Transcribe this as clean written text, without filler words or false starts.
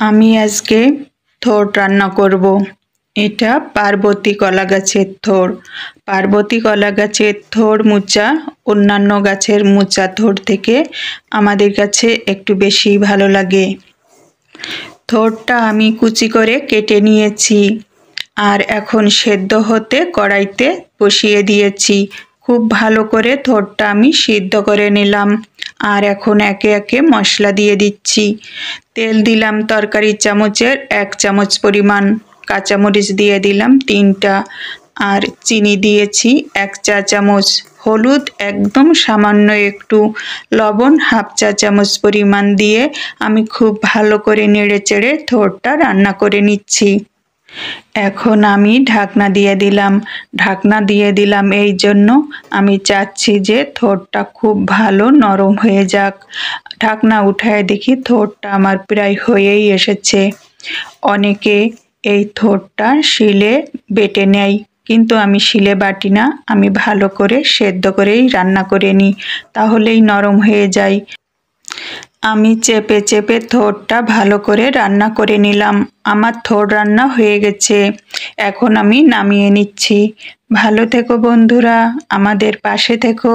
আমি আজকে থোড় রান্না করব। এটা পার্বতী কলা গাছের থোড়। পার্বতী কলা গাছের থোড় মোচা অন্যান্য গাছের মোচা থোড় থেকে আমাদের কাছে একটু বেশি ভালো লাগে। থোড়টা আমি কুচি করে কেটে নিয়েছি আর এখন সেদ্ধ হতে কড়াইতে বসিয়ে দিয়েছি। খুব ভালো করে থোড়টা আমি সিদ্ধ করে নিলাম আর এখন একে একে মশলা দিয়ে দিচ্ছি। তেল দিলাম তরকারি চামচের 1 চামচ পরিমাণ, কাঁচামরিচ দিয়ে দিলাম 3টা আর চিনি দিয়েছি 1 চা চামচ, হলুদ একদম সামান্য একটু, লবণ 1/2 চা চামচ পরিমাণ দিয়ে আমি খুব ভালো করে নেড়েচেড়ে থোড়টা রান্না করে নিচ্ছি। এখন আমি ঢাকনা দিয়ে দিলাম। ঢাকনা দিয়ে দিলাম এই জন্য আমি চাচ্ছি যে থোড়টা খুব ভালো নরম হয়ে যাক। ঢাকনা উঠায় দেখি থোড়টা আমার প্রায় হয়েই এসেছে। অনেকে এই থোড়টা শিলে বেটে নেয়, কিন্তু আমি শিলে বাটি না, আমি ভালো করে সেদ্ধ করেই রান্না করে নিই, তাহলেই নরম হয়ে যায়। আমি চেপে চেপে থোড়টা ভালো করে রান্না করে নিলাম। আমার থোড় রান্না হয়ে গেছে, এখন আমি নামিয়ে নিচ্ছি। ভালো থেকো বন্ধুরা, আমাদের পাশে থেকো।